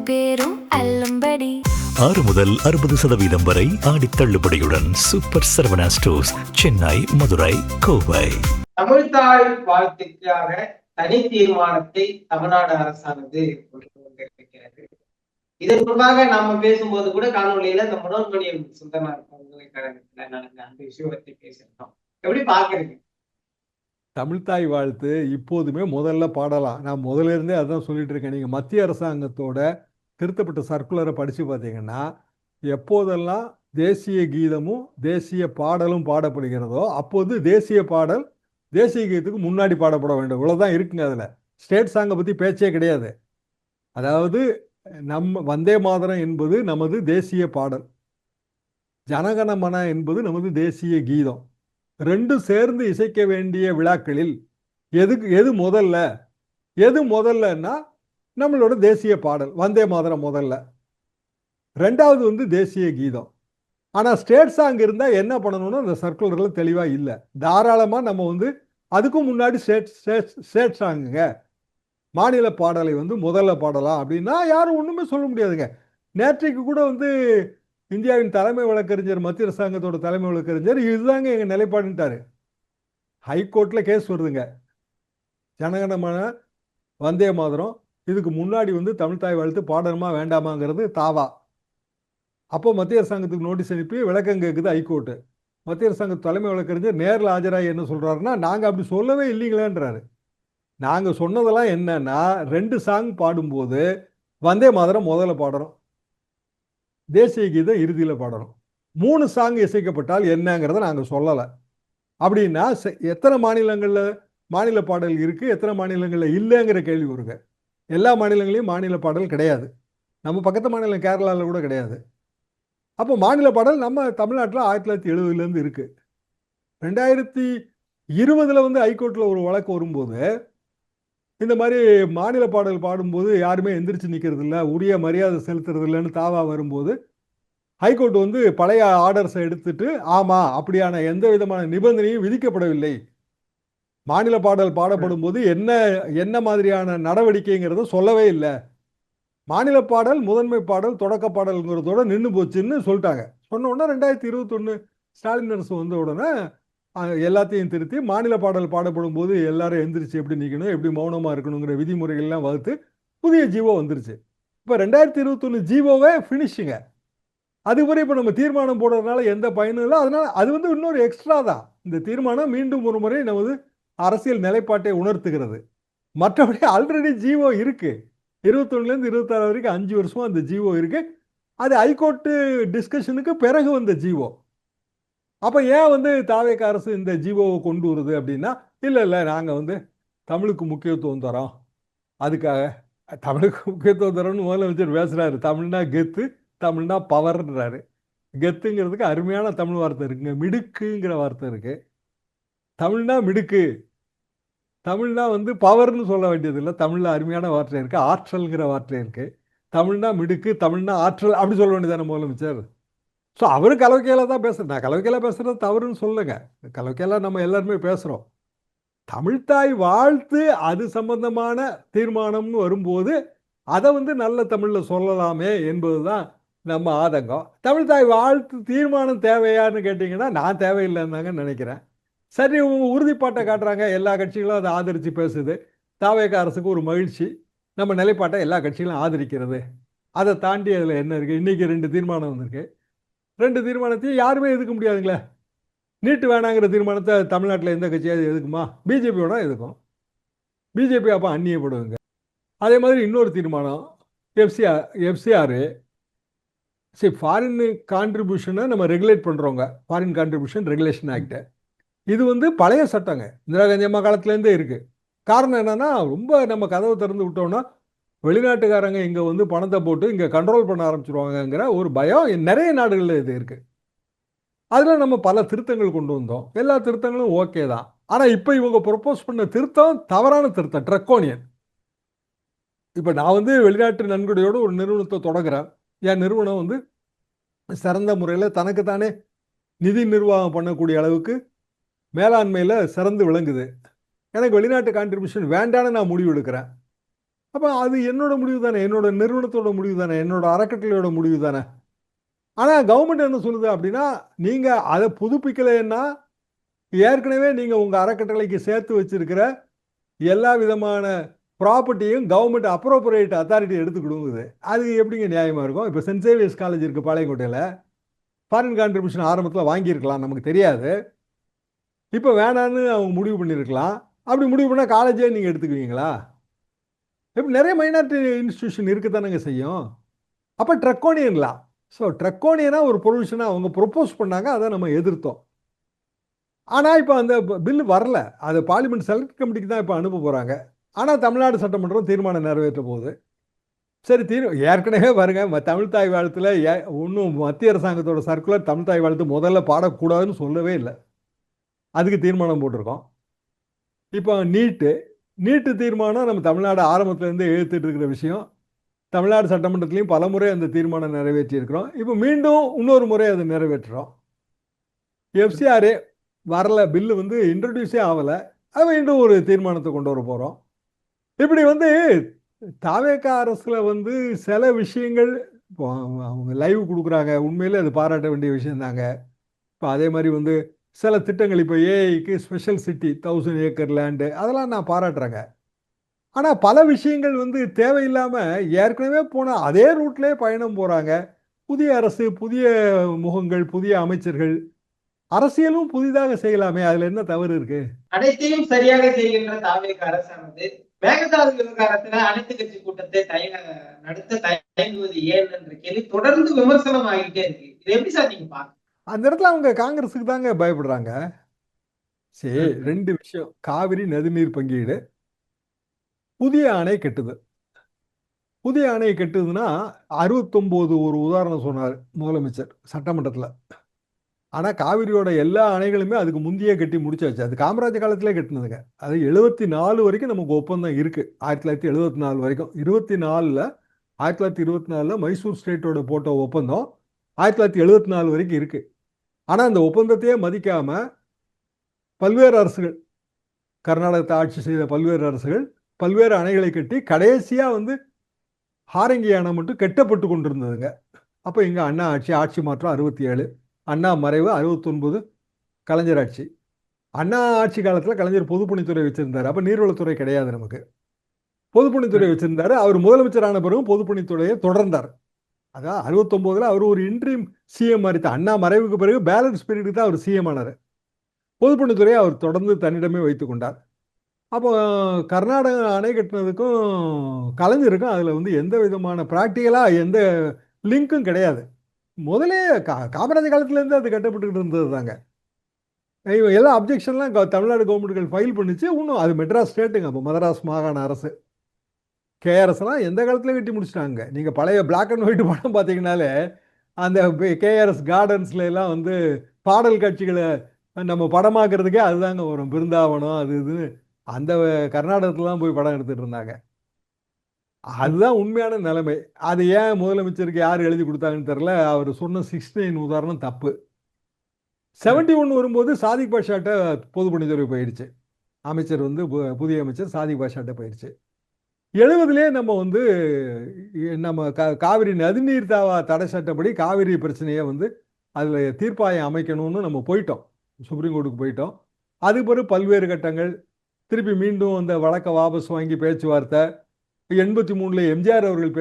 பேரும் அல்லும்படி 6 முதல் 60% வரை ஆடி தள்ளுபடியுடன் சூப்பர் சரவணா ஸ்டோர்ஸ், சென்னை, மதுரை, கோவை. தமிழ்தாய் வாழ்த்துக்காக தனி தீர்மானத்தை தமிழ்நாடு அரசானது கொண்டு வந்திருக்கிறது. இதன் முன்பாக நாம பேசும்போது கூட காணொலியில இந்த மனோன்மணியம் சுந்தரனார் பல்கலைக்கழகத்துல நடந்த அந்த விஷயத்தை பேசியிருந்தோம். எப்படி பாக்குறீங்க? தமிழ்தாய் வாழ்த்து இப்போதுமே முதல்ல பாடலாம். நான் முதல்ல இருந்தே அதான் சொல்லிட்டு இருக்கேன். நீங்கள் மத்திய அரசாங்கத்தோட திருத்தப்பட்ட சர்க்குலரை படித்து பார்த்தீங்கன்னா, எப்போதெல்லாம் தேசிய கீதமும் தேசிய பாடலும் பாடப்படுகிறதோ அப்போது தேசிய பாடல் தேசிய கீதத்துக்கு முன்னாடி பாடப்பட வேண்டும். இவ்வளோதான் இருக்குங்க. அதில் ஸ்டேட் சாங்கை பற்றி பேச்சே கிடையாது. அதாவது வந்தே மாதரம் என்பது நமது தேசிய பாடல், ஜனகணமன என்பது நமது தேசிய கீதம். ரெண்டும் சேர்ந்து இசைக்க வேண்டிய விழாக்களில் எது முதல்லன்னா நம்மளோட தேசிய பாடல் வந்தே மாதரம் முதல்ல, ரெண்டாவது வந்து தேசிய கீதம். ஆனால் ஸ்டேட் சாங் இருந்தால் என்ன பண்ணணும்னு அந்த சர்க்குலரில் தெளிவாக இல்லை. தாராளமாக நம்ம வந்து அதுக்கும் முன்னாடி ஸ்டேட் சாங்குங்க, மாநில பாடலை வந்து முதல்ல பாடலாம் அப்படின்னா யாரும் ஒன்றுமே சொல்ல முடியாதுங்க. நேற்றைக்கு கூட வந்து இந்தியாவின் தலைமை வழக்கறிஞர், மத்திய அரசாங்கத்தோட தலைமை வழக்கறிஞர் இதுதாங்க எங்கள் நிலைப்பாடுன்ட்டாரு. ஹைகோர்ட்டில் கேஸ் வருதுங்க. ஜனகணமன வந்தே மாதரம் இதுக்கு முன்னாடி வந்து தமிழ்தாய் வாழ்த்து பாடணுமா வேண்டாமாங்கிறது தாவா. அப்போ மத்திய அரசாங்கத்துக்கு நோட்டீஸ் அனுப்பி விளக்கம் கேட்குது ஹைகோர்ட்டு. மத்திய அரசாங்க தலைமை வழக்கறிஞர் நேரில் ஆஜராகி என்ன சொல்கிறாருன்னா, நாங்கள் அப்படி சொல்லவே இல்லைங்களேன்றாரு. நாங்கள் சொன்னதெல்லாம் என்னன்னா, 2 சாங் பாடும்போது வந்தே மாதரம் முதல்ல பாடுறோம், தேசிய கீதம் இறுதியில் பாடணும். 3 சாங் இசைக்கப்பட்டால் என்னங்கிறத நாங்கள் சொல்லலை. அப்படின்னா எத்தனை மாநிலங்களில் மாநில பாடல் இருக்குது, எத்தனை மாநிலங்களில் இல்லைங்கிற கேள்வி வருங்க. எல்லா மாநிலங்களையும் மாநில பாடல் கிடையாது. நம்ம பக்கத்து மாநிலம் கேரளாவில் கூட கிடையாது. அப்போ மாநில பாடல் நம்ம தமிழ்நாட்டில் 1970 இருக்குது. 2020 வந்து ஹைகோர்ட்டில் ஒரு வழக்கு வரும்போது இந்த மாதிரி மாநில பாடல் பாடும்போது யாருமே எந்திரிச்சு நிற்கிறது இல்லை, உரிய மரியாதை செலுத்துறது இல்லைன்னு தாவா வரும்போது ஹைகோர்ட் வந்து பழைய ஆர்டர்ஸை எடுத்துட்டு, ஆமாம் அப்படியான எந்த விதமான நிபந்தனையும் விதிக்கப்படவில்லை, மாநில பாடல் பாடப்படும் போது என்ன மாதிரியான நடவடிக்கைங்கிறத சொல்லவே இல்லை, மாநில பாடல் முதன்மை பாடல் தொடக்க பாடல்ங்கிறதோட நின்று போச்சுன்னு சொல்லிட்டாங்க. சொன்ன உடனே 2021 ஸ்டாலின் அரசு வந்த உடனே எல்லாத்தையும் திருத்தி மாநில பாடல் பாடப்படும் போது எல்லாரும் எந்திரிச்சு எப்படி நிற்கணும், எப்படி மௌனமாக இருக்கணுங்கிற விதிமுறைகள்லாம் வகுத்து புதிய ஜீவோ வந்துருச்சு. இப்போ 2021 ஜீவோவே ஃபினிஷுங்க. அதுவரை இப்போ நம்ம தீர்மானம் போடுறதுனால எந்த பயனும் இல்லை. அதனால் அது வந்து இன்னொரு எக்ஸ்ட்ரா தான். இந்த தீர்மானம் மீண்டும் ஒரு முறை நமது அரசியல் நிலைப்பாட்டை உணர்த்துகிறது. மற்றபடி ஆல்ரெடி ஜீவோ இருக்குது. 21லேருந்து 26 வரைக்கும் 5 வருஷமாக அந்த ஜீவோ இருக்குது. அது ஹைகோர்ட்டு டிஸ்கஷனுக்கு பிறகு வந்த ஜீவோ. அப்போ ஏன் வந்து தாவேக அரசு இந்த ஜீவோவை கொண்டு வருது அப்படின்னா, இல்லை நாங்கள் வந்து தமிழுக்கு முக்கியத்துவம் தரோம், அதுக்காக தமிழுக்கு முக்கியத்துவம் தரோம்னு முதலமைச்சர் பேசுகிறாரு. தமிழ்னா கெத்து, தமிழ்னா பவர்ன்றாரு. கெத்துங்கிறதுக்கு அருமையான தமிழ் வார்த்தை இருக்குங்க, மிடுக்குங்கிற வார்த்தை இருக்குது. தமிழ்னா மிடுக்கு, தமிழ்னா வந்து பவர்னு சொல்ல வேண்டியதில்லை, தமிழில் அருமையான வார்த்தை இருக்குது, ஆற்றல்ங்கிற வார்த்தை இருக்குது. தமிழ்னா மிடுக்கு, தமிழ்னா ஆற்றல் அப்படி சொல்ல வேண்டியதான முதலமைச்சர். ஸோ அவரு கலவைக்கையில தான் பேசுகிறேன். நான் கலவைக்கையில பேசுகிறது தவறுன்னு சொல்லுங்க. கலவைக்கையில நம்ம எல்லாருமே பேசுகிறோம். தமிழ்தாய் வாழ்த்து அது சம்பந்தமான தீர்மானம்னு வரும்போது அதை வந்து நல்ல தமிழில் சொல்லலாமே என்பது தான் நம்ம ஆதங்கம். தமிழ்தாய் வாழ்த்து தீர்மானம் தேவையான்னு கேட்டிங்கன்னா நான் தேவையில்லைன்னு தாங்க நினைக்கிறேன். சரி, உங்க உறுதிப்பாட்டை காட்டுறாங்க, எல்லா கட்சிகளும் அதை ஆதரித்து பேசுது, தாவேக அரசுக்கு ஒரு மகிழ்ச்சி, நம்ம நிலைப்பாட்டை எல்லா கட்சிகளும் ஆதரிக்கிறது. அதை தாண்டி அதில் என்ன இருக்குது? இன்றைக்கி 2 தீர்மானம் வந்திருக்கு. 2 தீர்மானத்தையும் யாருமே எதுக்க முடியாதுங்களே. நீட்டு வேணாங்கிற தீர்மானத்தை தமிழ்நாட்டில் எந்த கட்சியாவது எதுக்குமா? பிஜேபியோட எதுக்கும். பிஜேபி அப்போ அந்நியப்படுவாங்க. அதே மாதிரி இன்னொரு தீர்மானம் எஃப்சிஆர், சரி, ஃபாரின் கான்ட்ரிபியூஷனை நம்ம ரெகுலேட் பண்ணுறோங்க, ஃபாரின் கான்ட்ரிபியூஷன் ரெகுலேஷன் ஆக்ட். இது வந்து பழைய சட்டங்க, இந்திரா காந்தி அம்மா காலத்துலேருந்தே இருக்குது. காரணம் என்னென்னா, ரொம்ப நம்ம கதவை திறந்து விட்டோம்னா வெளிநாட்டுக்காரங்க இங்கே வந்து பணத்தை போட்டு இங்கே கண்ட்ரோல் பண்ண ஆரம்பிச்சிருவாங்கங்கிற ஒரு பயம் நிறைய நாடுகளில் இது இருக்குது. அதில் நம்ம பல திருத்தங்கள் கொண்டு வந்தோம். எல்லா திருத்தங்களும் ஓகே தான். ஆனால் இப்போ இவங்க ப்ரொப்போஸ் பண்ண திருத்தம் தவறான திருத்தம், ட்ரக்கோனியன். இப்போ நான் வந்து வெளிநாட்டு நன்கொடையோடு ஒரு நிறுவனத்தை தொடங்குறேன். என் நிறுவனம் வந்து சிறந்த முறையில் தனக்குத்தானே நிதி நிர்வாகம் பண்ணக்கூடிய அளவுக்கு மேலாண்மையில் சிறந்து விளங்குது. எனக்கு வெளிநாட்டு கான்ட்ரிபியூஷன் வேண்டான்னு நான் முடிவு எடுக்கிறேன். அப்போ அது என்னோட முடிவு தானே, என்னோட நிறுவனத்தோட முடிவு தானே, என்னோட அறக்கட்டளையோட முடிவு தானே. ஆனால் கவர்மெண்ட் என்ன சொல்லுது அப்படின்னா, நீங்கள் அதை புதுப்பிக்கலைன்னா ஏற்கனவே நீங்கள் உங்கள் அறக்கட்டளைக்கு சேர்த்து வச்சிருக்கிற எல்லா விதமான ப்ராப்பர்ட்டியும் கவர்மெண்ட் அப்ரோப்ரியேட் அத்தாரிட்டி எடுத்துக்கிடுங்குது. அது எப்படிங்க நியாயமாக இருக்கும்? இப்போ சென்ட் சேவியர்ஸ் காலேஜ் இருக்குது பாளையங்கோட்டையில், ஃபாரின் கான்ட்ரிபியூஷன் ஆரம்பத்தில் வாங்கியிருக்கலாம், நமக்கு தெரியாது. இப்போ வேணான்னு அவங்க முடிவு பண்ணியிருக்கலாம். அப்படி முடிவு பண்ணால் காலேஜே நீங்கள் எடுத்துக்குவீங்களா? இப்போ நிறைய மைனாரிட்டி இன்ஸ்டிடியூஷன் இருக்க தானேங்க செய்யும். அப்போ ட்ரக்கோனியன்லாம், ஸோ ட்ரக்கோனியனாக ஒரு ப்ரொவிஷனாக அவங்க ப்ரொப்போஸ் பண்ணாங்க, அதை நம்ம எதிர்த்தோம். ஆனால் இப்போ அந்த பில்லு வரல, அது பார்லிமெண்ட் செலக்ட் கமிட்டிக்கு தான் இப்போ அனுப்ப போகிறாங்க. ஆனால் தமிழ்நாடு சட்டமன்றம் தீர்மானம் நிறைவேற்ற போகுது. சரி, ஏற்கனவே பாருங்க, தமிழ் தாய் வாழ்த்தில் ஒன்றும் மத்திய அரசாங்கத்தோட சர்க்குலர் தமிழ் தாய் வாழ்த்து முதல்ல பாடக்கூடாதுன்னு சொல்லவே இல்லை. அதுக்கு தீர்மானம் போட்டிருக்கோம். இப்போ நீட்டு தீர்மானம் நம்ம தமிழ்நாடு ஆரம்பத்திலேருந்து எழுத்துட்டு இருக்கிற விஷயம். தமிழ்நாடு சட்டமன்றத்திலையும் பல முறை அந்த தீர்மானம் நிறைவேற்றி இருக்கிறோம். இப்போ மீண்டும் இன்னொரு முறை அதை நிறைவேற்றுறோம். எஃப்சிஆரே வரல, பில்லு வந்து இன்ட்ரடியூஸே ஆகலை, அது மீண்டும் ஒரு தீர்மானத்தை கொண்டு வர போகிறோம். இப்படி வந்து தாவேக அரசில் வந்து சில விஷயங்கள் இப்போ அவங்க லைவ் கொடுக்குறாங்க, உண்மையிலே அது பாராட்ட வேண்டிய விஷயந்தாங்க. இப்போ அதே மாதிரி வந்து சில திட்டங்கள், இப்போ ஏஐக்கு ஸ்பெஷல் சிட்டி 1000 ஏக்கர் லேண்டு, அதெல்லாம் நான் பாராட்டுறேங்க. ஆனால் பல விஷயங்கள் வந்து தேவையில்லாமல் ஏற்கனவே போன அதே ரூட்லேயே பயணம் போகிறாங்க. புதிய அரசு, புதிய முகங்கள், புதிய அமைச்சர்கள், அரசியலும் புதிதாக செய்யலாமே, அதில் என்ன தவறு இருக்கு? அனைத்தையும் சரியாக செய்கின்ற தாவேக அரசானது மேகதாது விவகாரத்துல அனைத்து கட்சி கூட்டத்தை நடத்த தயங்குவது ஏன் என்ற கேள்வி தொடர்ந்து விமர்சனம் ஆகிட்டே இருக்கு. இது எப்படி சார் நீங்க பாக்க? அந்த இடத்துல அவங்க காங்கிரஸுக்கு தாங்க பயப்படுறாங்க. சரி, 2 விஷயம். காவிரி நதிநீர் பங்கீடு, புதிய அணை கட்டுது. புதிய அணை கட்டுதுன்னா 69 ஒரு உதாரணம் சொன்னார் முதலமைச்சர் சட்டமன்றத்தில். ஆனால் காவிரியோட எல்லா அணைகளுமே அதுக்கு முந்தையே கட்டி முடிச்சாச்சு. அது காமராஜர் காலத்திலே கட்டினதுங்க. அது 74 வரைக்கும் நமக்கு ஒப்பந்தம் இருக்குது. 1974 வரைக்கும். 1924 மைசூர் ஸ்டேட்டோட போட்ட ஒப்பந்தம் 1974 வரைக்கும் இருக்குது. ஆனால் அந்த ஒப்பந்தத்தையே மதிக்காமல் பல்வேறு அரசுகள், கர்நாடகத்தை ஆட்சி செய்த பல்வேறு அரசுகள் பல்வேறு அணைகளை கட்டி கடைசியாக வந்து ஹாரங்கி அணை மட்டும் கட்டப்பட்டு கொண்டிருந்ததுங்க. அப்போ இங்கே அண்ணா ஆட்சி மாற்றம் 67, அண்ணா மறைவு 69, கலைஞர் ஆட்சி. அண்ணா ஆட்சி காலத்தில் கலைஞர் பொதுப்பணித்துறை வச்சிருந்தார். அப்போ நீர்வளத்துறை கிடையாது நமக்கு. பொதுப்பணித்துறை வச்சிருந்தாரு. அவர் முதலமைச்சரான பிறகு பொதுப்பணித்துறையை தொடர்ந்தார். அதான் 69 அவர் ஒரு இன்ட்ரீம் சிஎம் மாதிரி தான். அண்ணா மறைவுக்கு பிறகு பேலன்ஸ் பீரியடுக்கு தான் அவர் சிஎம் ஆனார். பொதுப்பணித்துறையை அவர் தொடர்ந்து தன்னிடமே வைத்து கொண்டார். அப்போ கர்நாடக அணை கட்டினதுக்கும் கலைஞருக்கும் அதில் வந்து எந்த விதமான ப்ராக்டிக்கலாக எந்த லிங்க்கும் கிடையாது. முதலே காமராஜர் காலத்துலேருந்து அது கட்டப்பட்டுக்கிட்டு இருந்தது தாங்க. எல்லா அப்ஜெக்ஷன்லாம் தமிழ்நாடு கவர்மெண்ட்டுகள் ஃபைல் பண்ணிச்சு. இன்னும் அது மெட்ராஸ் ஸ்டேட்டுங்க. அப்போ மதராஸ் மாகாண அரசு, கேஆர்எஸ்லாம் எந்த காலத்தில் கட்டி முடிச்சிட்டாங்க. நீங்கள் பழைய பிளாக் அண்ட் ஒயிட் படம் பார்த்தீங்கன்னாலே அந்த கேஆர்எஸ் கார்டன்ஸ்ல எல்லாம் வந்து பாடல் காட்சிகளை நம்ம படமாக்குறதுக்கே அதுதாங்க வரும். பிருந்தாவனம் அது இது அந்த கர்நாடகத்துலாம் போய் படம் எடுத்துகிட்டு இருந்தாங்க. அதுதான் உண்மையான நிலைமை. அது ஏன் முதலமைச்சருக்கு யார் எழுதி கொடுத்தாங்கன்னு தெரில. அவர் சொன்ன 69 உதாரணம் தப்பு. 71 வரும்போது சாதிக் பாஷாட்ட பொதுப்பணித்துறை போயிடுச்சு. அமைச்சர் வந்து புதிய அமைச்சர் சாதிக் பாஷாட்ட போயிடுச்சு. 70லே நம்ம வந்து நம்ம காவிரி நதிநீர் தடை சட்டப்படி காவிரி பிரச்சனையை வந்து அதில் தீர்ப்பாயம் அமைக்கணும்னு நம்ம போயிட்டோம், சுப்ரீம் கோர்ட்டுக்கு போயிட்டோம். அதுக்கு பிறகு பல்வேறு கட்டங்கள், திருப்பி மீண்டும் அந்த வழக்கை வாபஸ் வாங்கி பேச்சுவார்த்தை, 83ல் எம்ஜிஆர் அவர்கள்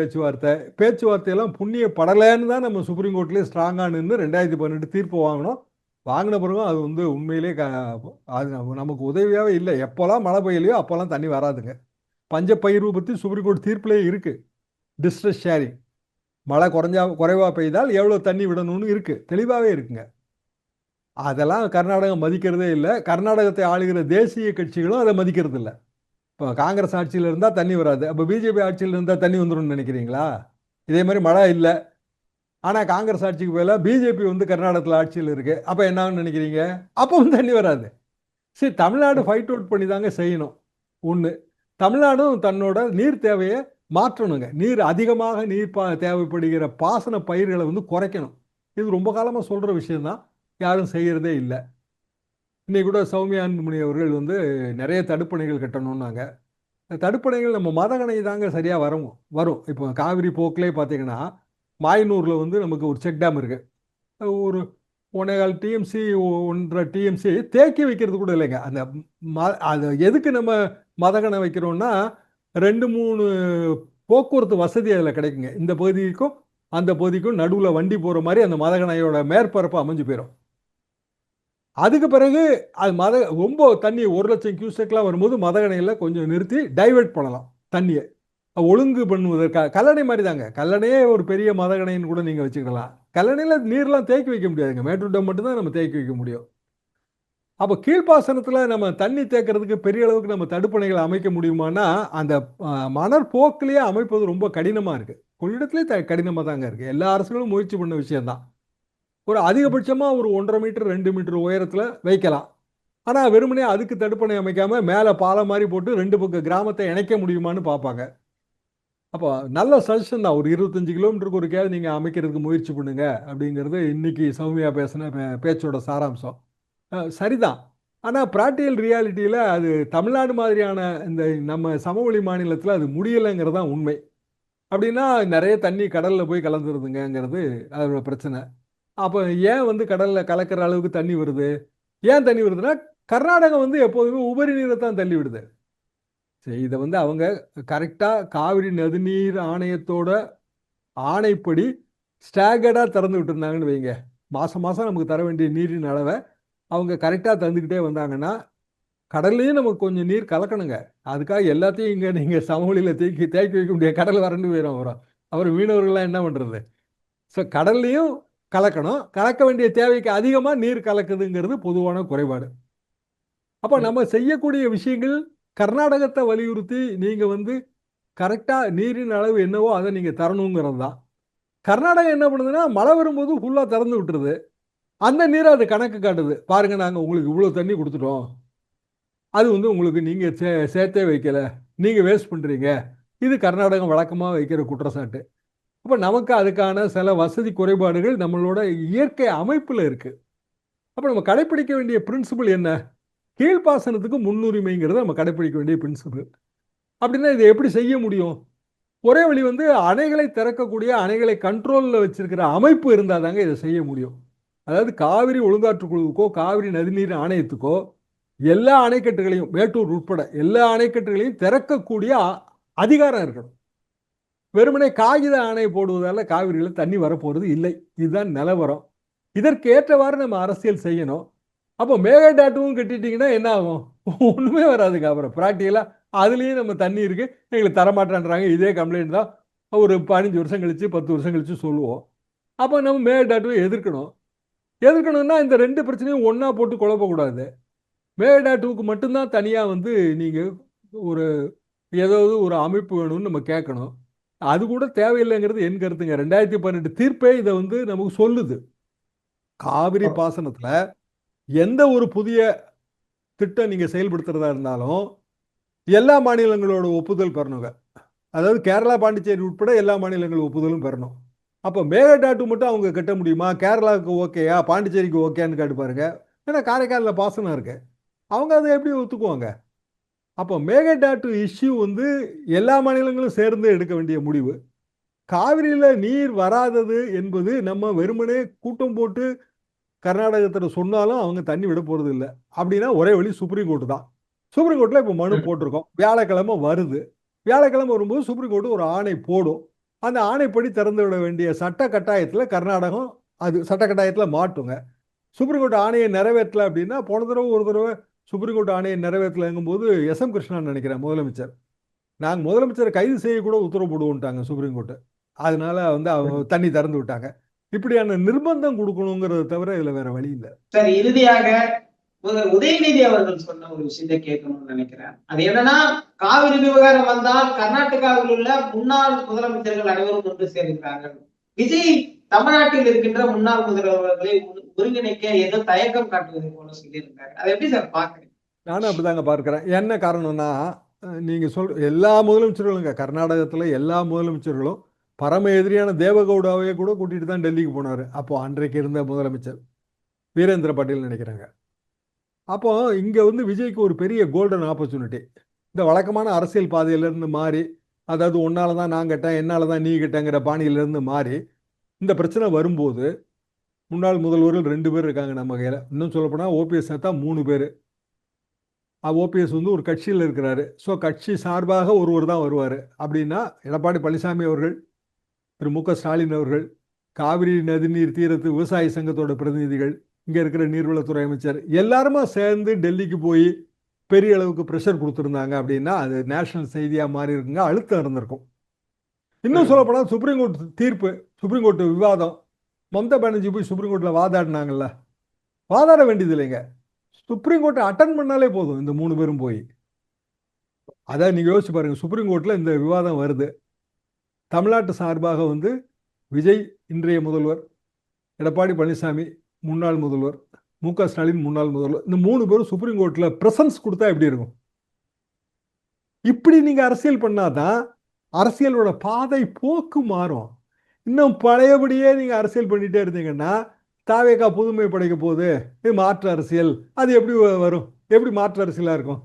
பேச்சுவார்த்தையெல்லாம் புண்ணிய படலைன்னு தான் நம்ம சுப்ரீம் கோர்ட்லேயே ஸ்ட்ராங்காக நின்று 2018 தீர்ப்பு வாங்கினோம். வாங்கின பிறகும் அது வந்து உண்மையிலே அது நமக்கு உதவியாகவே இல்லை. எப்போல்லாம் மழை பெய்யலையோ அப்போல்லாம் தண்ணி வராதுங்க. பஞ்சப்பயிர்வு பற்றி சுப்ரீம் கோர்ட் தீர்ப்புலேயே இருக்குது. டிஸ்ட்ரெஸ் ஷேரிங், மழை குறைவாக பெய்தால் எவ்வளோ தண்ணி விடணும்னு இருக்குது, தெளிவாகவே இருக்குங்க. அதெல்லாம் கர்நாடகம் மதிக்கிறதே இல்லை. கர்நாடகத்தை ஆளுகிற தேசிய கட்சிகளும் அதை மதிக்கிறது இல்லை. இப்போ காங்கிரஸ் ஆட்சியில் இருந்தால் தண்ணி வராது, அப்போ பிஜேபி ஆட்சியில் இருந்தால் தண்ணி வந்துடும் நினைக்கிறீங்களா? இதே மாதிரி மழை இல்லை, ஆனால் காங்கிரஸ் ஆட்சிக்கு போயில பிஜேபி வந்து கர்நாடகத்தில் ஆட்சியில் இருக்குது, அப்போ என்னான்னு நினைக்கிறீங்க? அப்பவும் தண்ணி வராது. சரி, தமிழ்நாடு ஃபைட் அவுட் பண்ணி தாங்க செய்யணும். ஒன்று, தமிழ்நாடும் தன்னோட நீர் தேவையை மாற்றணுங்க. அதிகமாக நீர் தேவைப்படுகிற பாசன பயிர்களை வந்து குறைக்கணும். இது ரொம்ப காலமாக சொல்கிற விஷயம்தான், யாரும் செய்கிறதே இல்லை. இன்னைக்கு கூட சௌமியா அன்புமணி அவர்கள் வந்து நிறைய தடுப்பணைகள் கட்டணும்னாங்க. தடுப்பணைகள் நம்ம மதகணை தாங்க சரியாக வரும். இப்போ காவிரி போக்கிலே பார்த்தீங்கன்னா மாயனூரில் வந்து நமக்கு ஒரு செக் டேம் இருக்குது. ஒரு 1.25 டிஎம்சி 1.5 டிஎம்சி தேக்கி வைக்கிறது கூட இல்லைங்க. அந்த அது எதுக்கு நம்ம மதகணை வைக்கிறோம்னா 2-3 போக்குவரத்து வசதி அதில் கிடைக்குங்க. இந்த பகுதிக்கும் அந்த பகுதிக்கும் நடுவில் வண்டி போகிற மாதிரி அந்த மதகணையோட மேற்பரப்பு அமைஞ்சு போயிடும். அதுக்கு பிறகு அது ரொம்ப தண்ணி 1,00,000 கியூசெக்லாம் வரும்போது மதகணையில் கொஞ்சம் நிறுத்தி டைவெர்ட் பண்ணலாம் தண்ணியை ஒழுங்கு பண்ணுவதற்காக. கல்லணை மாதிரி தாங்க. கல்லணையே ஒரு பெரிய மதகணைன்னு கூட நீங்கள் வச்சுக்கலாம். கல்லணையில் நீர்லாம் தேக்கி வைக்க முடியாதுங்க. மேட்டூர் டேம் மட்டும்தான் நம்ம தேக்கி வைக்க முடியும். அப்போ கீழ்ப்பாசனத்தில் நம்ம தண்ணி தேக்கிறதுக்கு பெரிய அளவுக்கு நம்ம தடுப்பணைகளை அமைக்க முடியுமானா அந்த மணற்போக்கிலேயே அமைப்பது ரொம்ப கடினமாக இருக்குது. கொள்ளிடத்துலேயே கடினமாக தாங்க இருக்குது. எல்லா அரசுகளும் முயற்சி பண்ண விஷயம்தான். ஒரு அதிகபட்சமாக ஒரு 1.5 மீட்டர் 2 மீட்டர் உயரத்தில் வைக்கலாம். ஆனால் வெறுமனே அதுக்கு தடுப்பணை அமைக்காமல் மேலே பாலம் மாதிரி போட்டு 2 பக்கம் கிராமத்தை இணைக்க முடியுமான்னு பார்ப்பாங்க. அப்போ நல்ல சஜஷன் தான். ஒரு 25 கிலோமீட்டருக்கு ஒரு கேள்வி நீங்கள் அமைக்கிறதுக்கு முயற்சி பண்ணுங்க அப்படிங்கிறது இன்னைக்கு சௌமியா பேசின பேச்சோட சாராம்சம். சரிதான். ஆனால் ப்ராக்டிக்கல் ரியாலிட்டியில் அது தமிழ்நாடு மாதிரியான இந்த நம்ம சமவெளி மாநிலத்தில் அது முடியலைங்கிறது தான் உண்மை. அப்படின்னா நிறைய தண்ணி கடலில் போய் கலந்துருதுங்கிறது அதோட பிரச்சனை. அப்போ ஏன் வந்து கடலில் கலக்கிற அளவுக்கு தண்ணி வருது? ஏன் தண்ணி வருதுன்னா கர்நாடகம் வந்து எப்போதுமே உபரி நீரை தான் தள்ளி விடுது. சரி, இதை வந்து அவங்க கரெக்டாக காவிரி நதிநீர் ஆணையத்தோட ஆணைப்படி ஸ்டாகர்டாக திறந்து விட்டுருந்தாங்கன்னு வைங்க. மாதம் மாதம் நமக்கு தர வேண்டிய நீரின் அளவை அவங்க கரெக்டாக தந்துக்கிட்டே வந்தாங்கன்னா கடல்லையும் நமக்கு கொஞ்சம் நீர் கலக்கணுங்க. அதுக்காக எல்லாத்தையும் இங்கே நீங்கள் சமவெளியில் தேக்கி வைக்க முடியாது. கடல் வறண்டு போயிடும். அப்புறம் மீனவர்கள்லாம் என்ன பண்ணுறது? ஸோ கடல்லையும் கலக்கணும். கலக்க வேண்டிய தேவைக்கு அதிகமாக நீர் கலக்குதுங்கிறது பொதுவான குறைபாடு. அப்போ நம்ம செய்யக்கூடிய விஷயங்கள் கர்நாடகத்தை வலியுறுத்தி நீங்கள் வந்து கரெக்டாக நீரின் அளவு என்னவோ அதை நீங்கள் தரணுங்கிறது தான். கர்நாடகம் என்ன பண்ணுதுன்னா மழை வரும்போது ஃபுல்லாக திறந்து விட்டுருது. அந்த நீரை அது கணக்கு காட்டுது. பாருங்க, நாங்கள் உங்களுக்கு இவ்வளோ தண்ணி கொடுத்துட்டோம், அது வந்து உங்களுக்கு நீங்கள் சேர்த்தே வைக்கலை, நீங்கள் வேஸ்ட் பண்ணுறீங்க. இது கர்நாடகம் வழக்கமாக வைக்கிற குற்றச்சாட்டு. அப்போ நமக்கு அதுக்கான சில வசதி குறைபாடுகள் நம்மளோட இயற்கை அமைப்பில் இருக்குது. அப்போ நம்ம கடைப்பிடிக்க வேண்டிய பிரின்சிபிள் என்ன? கீழ்ப்பாசனத்துக்கு முன்னுரிமைங்கிறத நம்ம கடைப்பிடிக்க வேண்டிய பிரின்சிபிள். அப்படின்னா இதை எப்படி செய்ய முடியும்? ஒரே வழி வந்து அணைகளை திறக்கக்கூடிய, அணைகளை கண்ட்ரோலில் வச்சிருக்கிற அமைப்பு இருந்தால் தாங்க இதை செய்ய முடியும். அதாவது காவிரி ஒழுங்காற்று குழுவுக்கோ காவிரி நதிநீர் ஆணையத்துக்கோ எல்லா அணைக்கட்டுகளையும், மேட்டூர் உட்பட எல்லா அணைக்கட்டுகளையும் திறக்கக்கூடிய அதிகாரம் இருக்கணும். வெறுமனே காகித ஆணை போடுவதால் காவிரியில் தண்ணி வரப்போகிறது இல்லை. இதுதான் நிலவரம். இதற்கு ஏற்றவாறு நம்ம அரசியல் செய்யணும். அப்போ மேகடாட்டுவும் கட்டிட்டீங்கன்னா என்ன ஆகும்? ஒன்றுமே வராதுங்க. அப்புறம் ப்ராக்டிக்கலாக அதுலேயும் நம்ம தண்ணி இருக்குது, எங்களுக்கு தரமாட்டான்றாங்க, இதே கம்ப்ளைண்ட் தான் ஒரு 15 வருஷம் கழித்து 10 வருஷம் கழித்து சொல்லுவோம். அப்போ நம்ம மேகடாட்டுவை எதிர்க்கணும்னா இந்த 2 பிரச்சனையும் ஒன்றா போட்டு குழப்பக்கூடாது. மேகடாட்டுவுக்கு மட்டும்தான் தனியாக வந்து நீங்கள் ஒரு ஏதாவது ஒரு அமைப்பு வேணும்னு நம்ம கேட்கணும். அது கூட தேவையில்லைங்கிறது என் கருத்துங்க. 2018 தீர்ப்பே இதை வந்து நமக்கு சொல்லுது. காவிரி பாசனத்தில் எந்த ஒரு புதிய திட்டம் நீங்கள் செயல்படுத்துறதா இருந்தாலும் எல்லா மாநிலங்களோட ஒப்புதல் பெறணுங்க. அதாவது கேரளா, பாண்டிச்சேரி உட்பட எல்லா மாநிலங்களும் ஒப்புதலும் பெறணும். அப்போ மேகடாட்டு மட்டும் அவங்க கட்ட முடியுமா? கேரளாவுக்கு ஓகேயா, பாண்டிச்சேரிக்கு ஓகேன்னு கேட்டு பாருங்க. ஏன்னா காரைக்காலில் பாசனம் இருக்கு, அவங்க அதை எப்படி ஒத்துக்குவாங்க? அப்போ மேகடாட்டு இஷ்யூ வந்து எல்லா மாநிலங்களும் சேர்ந்து எடுக்க வேண்டிய முடிவு. காவிரியில் நீர் வராதது என்பது நம்ம வெறுமனே கூட்டம் போட்டு கர்நாடகத்தில் சொன்னாலும் அவங்க தண்ணி விட போகிறது இல்லை. அப்படின்னா ஒரே வழி சுப்ரீம் கோர்ட்டு தான். சுப்ரீம் கோர்ட்டில் இப்போ மனு போட்டிருக்கோம். வியாழக்கிழமை வருது. வியாழக்கிழமை வரும்போது சுப்ரீம் கோர்ட்டு ஒரு ஆணை போடும். அந்த ஆணைப்படி திறந்து விட வேண்டிய சட்ட கட்டாயத்தில் கர்நாடகம் அது சட்ட கட்டாயத்தில் மாட்டுங்க. சுப்ரீம் கோர்ட் ஆணையை நிறைவேற்றலை அப்படின்னா, போன தடவை ஒரு தடவை சுப்ரீம் கோர்ட் ஆணையை நிறைவேற்றலைங்கும்போது எஸ்எம் கிருஷ்ணான்னு நினைக்கிறேன் முதலமைச்சர், நாங்கள் முதலமைச்சரை கைது செய்ய கூட உத்தரவு போடுவோன்ட்டாங்க சுப்ரீம் கோர்ட்டு. அதனால வந்து அவங்க தண்ணி திறந்து விட்டாங்க. இப்படியான நிர்பந்தம் கொடுக்கணுங்கிறத தவிர இதுல வேற வழி இல்லை. சார், இறுதியாக உதயநிதி அவர்கள் சொன்ன ஒரு விஷயத்தை கேட்கணும்னு நினைக்கிறேன். அது என்னன்னா, காவிரி விவகாரம் வந்தால் கர்நாடகாவில் உள்ள முன்னாள் முதலமைச்சர்கள் அனைவரும் ஒன்று சேர்கிறார்கள். விஜய் தமிழ்நாட்டில் இருக்கின்ற முன்னாள் முதல்வர்களை ஒருங்கிணைக்க ஏதோ தயக்கம் காட்டுவதை போல சொல்லியிருக்காரு. அதை எப்படி சார் பாக்குறீங்க? நானும் அப்படிதாங்க பார்க்கிறேன். என்ன காரணம்னா, நீங்க எல்லா முதலமைச்சர்களும் கர்நாடகத்துல எல்லா முதலமைச்சர்களும் பரம எதிரியான தேவகவுடாவையே கூட கூட்டிட்டு தான் டெல்லிக்கு போனாரு. அப்போ அன்றைக்கு இருந்த முதலமைச்சர் வீரேந்திர பட்டேல் நினைக்கிறாங்க. அப்போ இங்க வந்து விஜய்க்கு ஒரு பெரிய கோல்டன் ஆப்பர்ச்சுனிட்டி. இந்த வழக்கமான அரசியல் பாதையிலிருந்து மாறி, அதாவது உன்னால தான் நான் கெட்டேன், என்னால தான் நீ கெட்டங்கிற பாணியிலிருந்து மாறி இந்த பிரச்சனை வரும்போது முன்னாள் முதல்வர்கள் 2 பேர் இருக்காங்க நம்ம கையில். இன்னும் சொல்லப்போனால் ஓபிஎஸ் சேர்த்தா 3 பேர். ஓபிஎஸ் வந்து ஒரு கட்சியில் இருக்கிறாரு. ஸோ கட்சி சார்பாக ஒருவர் தான் வருவார். அப்படின்னா எடப்பாடி பழனிசாமி அவர்கள், திரு மு க ஸ்டாலின் அவர்கள், காவிரி நதிநீர் தீரத்து விவசாய சங்கத்தோட பிரதிநிதிகள், இங்கே இருக்கிற நீர்வளத்துறை அமைச்சர் எல்லாருமா சேர்ந்து டெல்லிக்கு போய் பெரிய அளவுக்கு ப்ரெஷர் கொடுத்துருந்தாங்க அப்படின்னா அது நேஷனல் செய்தியாக மாறி இருக்குங்க, அழுத்தம் இருந்திருக்கும். இன்னும் சொல்லப்போனால் சுப்ரீம் கோர்ட் தீர்ப்பு, சுப்ரீம் கோர்ட் விவாதம், மம்தா பானர்ஜி போய் சுப்ரீம் கோர்ட்டில் வாதாடினாங்கல்ல, வாதாட வேண்டியது இல்லைங்க, சுப்ரீம் கோர்ட்டை அட்டன் பண்ணாலே போதும் இந்த 3 பேரும் போய். அதான் நீங்கள் யோசிச்சு பாருங்க, சுப்ரீம் கோர்ட்டில் இந்த விவாதம் வருது. தமிழ்நாட்டு சார்பாக வந்து விஜய் இன்றைய முதல்வர், எடப்பாடி பழனிசாமி முன்னாள் முதல்வர், மு க ஸ்டாலின் முன்னாள் முதல்வர், இந்த 3 பேரும் சுப்ரீம் கோர்ட்டில் பிரசன்ஸ் கொடுத்தா எப்படி இருக்கும்? இப்படி நீங்கள் அரசியல் பண்ணாதான் அரசியலோட பாதை போக்கு மாறும். இன்னும் பழையபடியே நீங்கள் அரசியல் பண்ணிகிட்டே இருந்தீங்கன்னா தாவேகா புதுமை படைக்க போகுது, இது மாற்று அரசியல், அது எப்படி வரும்? எப்படி மாற்று அரசியலாக இருக்கும்?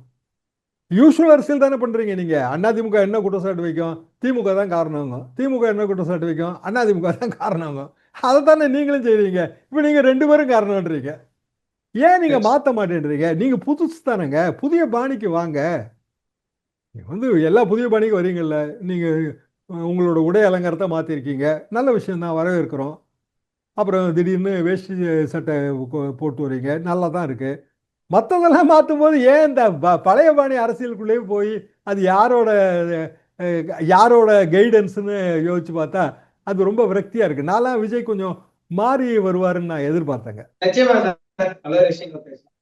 யூஸ்வல் அரசியல் தானே பண்ணுறீங்க நீங்கள். அதிமுக என்ன குற்றச்சாட்டு வைக்கும்? திமுக தான் காரணங்க. திமுக என்ன குற்றச்சாட்டு வைக்கும்? அதிமுக தான் காரணங்க. அதை தானே நீங்களும் செய்கிறீங்க. இப்போ நீங்கள் 2 பேரும் காரணம்ன்றீங்க. ஏன் நீங்கள் மாற்ற மாட்டேன்றீங்க? நீங்கள் புதுசு தானேங்க, புதிய பாணிக்கு வாங்க. வந்து எல்லா புதிய பாணிக்கும் வரீங்கல்ல, நீங்கள் உங்களோட உடை அலங்காரத்தை மாற்றிருக்கீங்க, நல்ல விஷயந்தான், வரவேற்கிறோம். அப்புறம் திடீர்னு வேஷ்டி சட்டை போட்டு வரீங்க, நல்லா தான் இருக்குது. மற்றதெல்லாம் மாற்றும் போது ஏன் இந்த பழைய பாணி அரசியலுக்குள்ளேயே போய் அது யாரோட கைடன்ஸ்னு யோசிச்சு பார்த்தா அது ரொம்ப விரக்தியாக இருக்குது. நான்லாம் விஜய் கொஞ்சம் மாறி வருவாருன்னு நான் எதிர்பார்த்தேங்க. நிச்சயமா சார், நல்ல விஷயங்கள் பேசுறேன்.